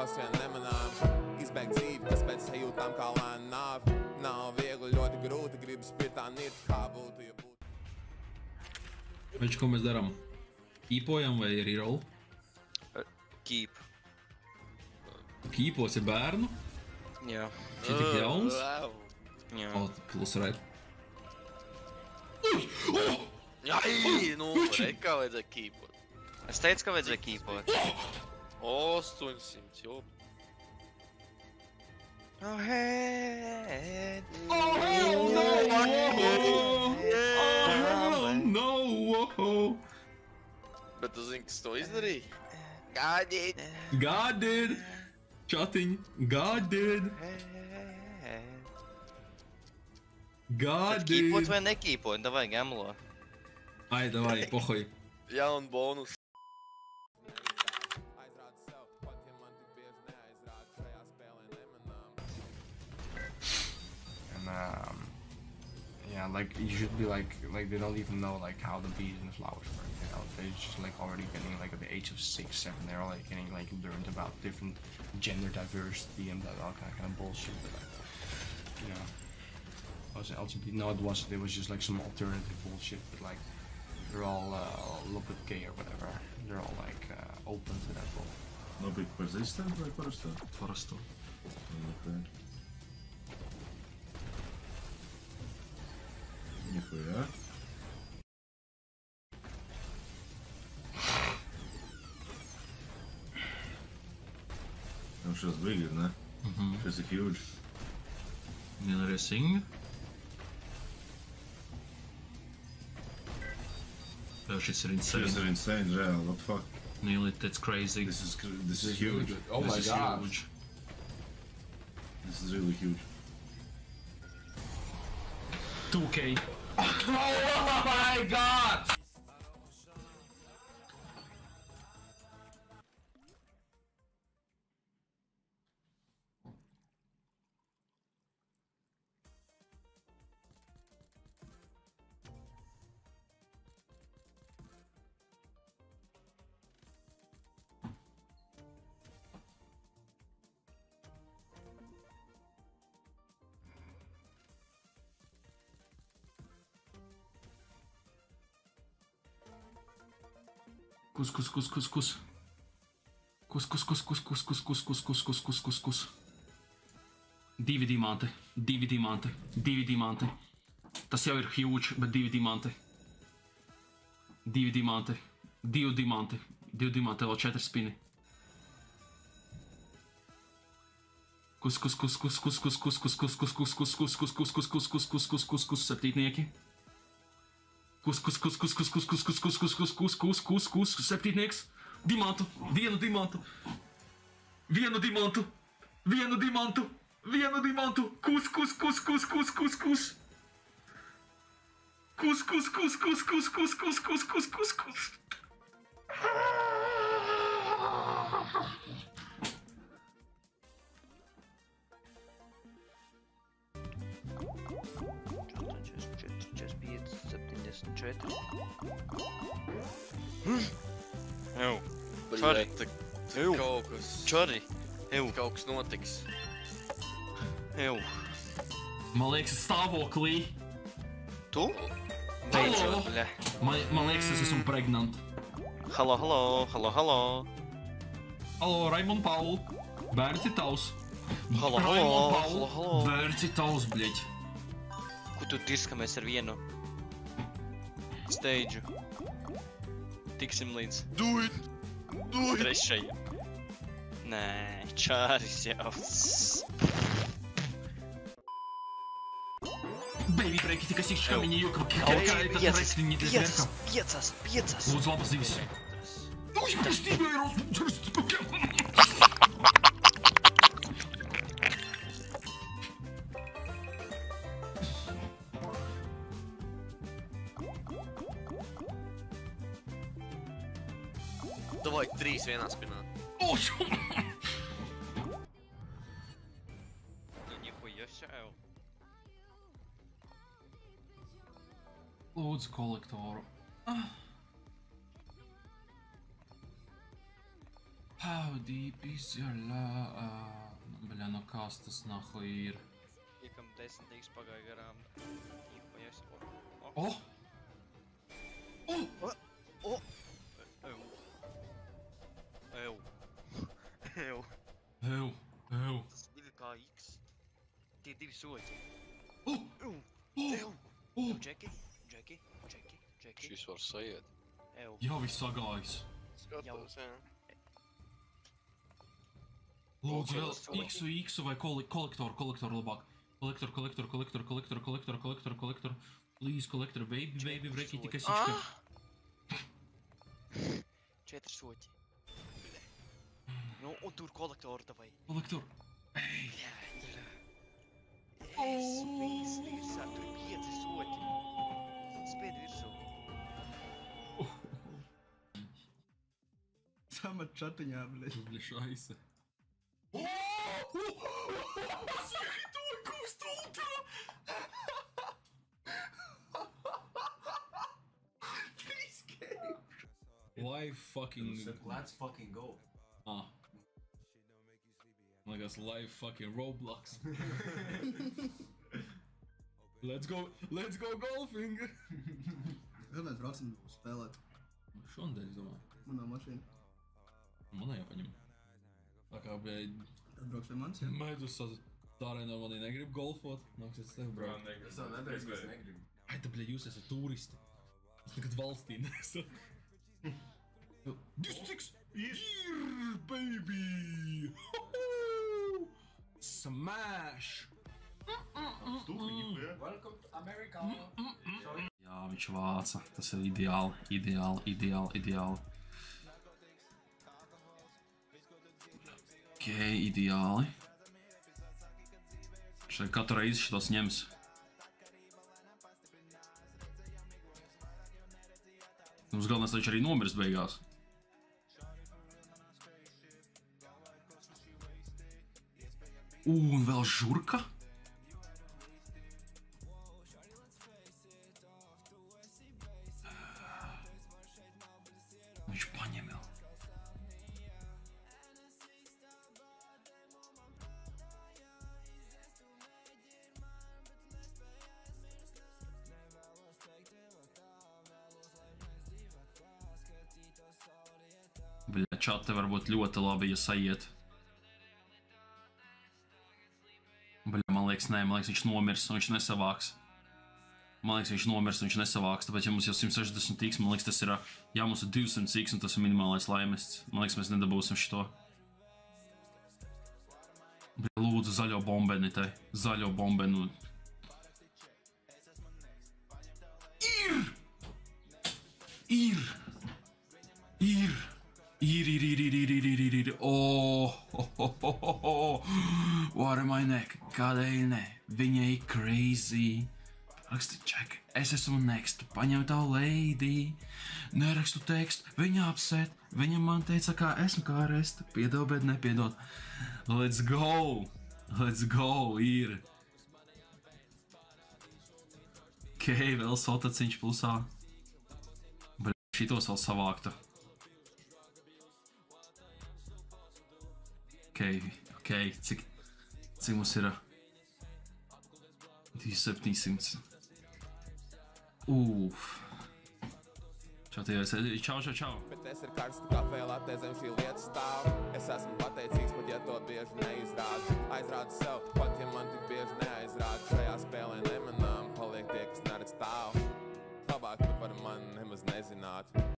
mēs vien nemanām. Izbēgt dzīvi, kas pēc sajūtām kā lēna nāve. Nav viegli, ļoti grūti, gribas pie tā nirt, kā būtu, ja būtu. Več, ko mēs darām? Kīpojam vai reroll? Keep. Kīpos ir bērnu? Jā. Šī tik jauns? Jā. O, plus red. Ai, nu, kā vajadzēja kīpot. Es teicu, ka vajadzēja kīpot. 800, jo. Oh, hey. Oh, hell no! Oh, hell no! Bet tu zini, kas to izdarīja? God did. God did! Čatiņ, God did! God did! Kīpot vai nekīpot, davai gamlo. Ai, davai, pohoj. Jaun bonus. Yeah, like you should be like they don't even know like how the bees and the flowers work, you know. They're just like already getting like at the age of 6, 7, they're already getting like learned about different gender diversity and that all kind of bullshit. But, like, you know, was it LGBT? No, it wasn't. It was just like some alternative bullshit. But like they're all a little bit gay or whatever. They're all like open to that bull. No big persistent vai parasto? Parasto. Okay. Нихуя. Nu, šis big, ne? Šis ir huge. Vien arī sing. Šis ir insane. Šis ir insane, reāli, what the fuck? Nearly, that's crazy. This is huge. Oh my god. This is really huge. 2K. Oh my god! Kus. Divi diamanti. Tas jau ir huge, bet divi diamanti. Divi diamanti, vēl 4 spini. Kus, septītnieki. Kus, septītnieks. Dimantu, vienu dimantu. Kus. Ew. Sorry. Ew. Kaut kas... Čori. Ew. Kaut kas notiks. Ew. Man liekas, stāvoklī. Tu? Beidzot, bļa. Man liekas, es esmu pregnant. Halo. Halo, Raimond Paul. Bērns ir tavs. Halo. Bērns ir tavs, bļeķ. Ko tu diskamies ar vienu steidžu? Tiksim līdz... Do it! Trešajam. Nē, čāris jau. Baby breaki tikai sikšķi kamiņi jūka. Piecas. Lūdzu, labas zivis. Uj, kristība ir Davai 3 vienā spinā. Nu, nihuja šau. Lūdzu, kolektoru. How deep is your love? Bļā, no kas tas nahu ir? Iekam 10 dīgs pagāja garām. Nihuja esi. Oh! Oh! Ew. Ew. Ew, ew. Tas 2kx. Tie 2 soļi. Oh! Ew. Oh! Ew. Oh! Džeki. Šis var sajiet. Ew. Jā, viss sagājis. Skatos, jā. Lūdzu, vēl X vai kolektoru labāk. Kolektor. Please, kolektor, baby, vreki, tikai sička. 4 soļi. Nu, un tur kolektoru davai. Kolektor. Spīd virsā, tur 5 soļi. Spīd virsū. Sama čatiņā, blēd. Bļa, šaisa. Съехитовой кустулта! Live fucking... Let's fucking go. Ah. Man liekas, live fucking Roblox. Let's go golfing! Kad mēs brauksim spēlēt? Šonadēļ, es domāju. Manā mašīnā. Man jāpaņem. Tā kā, bļaļ, Tad brauks pie manis, jā? Maidus Tārēnā manī negrib golfot. Nāksies tev braukt. Es jau nedēļas, ka es negribu. Ai, tā, bļaļ, jūs esat turisti. Es nekad valstī neesat. Districts! Ir, baby! Smash! Welcome to America! Jā, viņš vāca. Tas ir ideāli. Ok, ideāli. Šeit katru reizi šitos ņems. Mums galvenais, lai viņš arī nomirst beigās. Un vēl žurka? Viņš paņem vēl. Bļa, čate var būt ļoti labi, ja sajiet. Bļa, man liekas, viņš nomirs un viņš nesavāks. Tāpēc, ja mums jau 160x, man liekas, tas ir, ja mums ir 200x un tas ir minimālais laimests. Man liekas, mēs nedabūsim šito. Bļa, lūdzu, zaļo bombeni te. Zaļo bombenu. Ir! Varamainiek, kādēļ ne? Viņa ir crazy. Raksti check, es esmu next, paņem tavu lady. Nerakstu tekstu, viņa upset. Viņa man teica, kā esmu kā resta. Piedod, bet nepiedod. Let's go, ir. Ok, vēl sotaciņš plusā. Bļa, šitos vēl savāktu. Ok, cik mums ir 2700. Čau, čau. Bet es ir karsta kafē, latē zem šī lieta stāv. Es esmu pateicīgs, pat ja to bieži neizrādu. Aizrādu sev, pat ja man tik bieži neaizrādu. Šajā spēlē nemanām, paliek tie, kas neredz stāv. Labāk tu par mani nemaz nezinātu.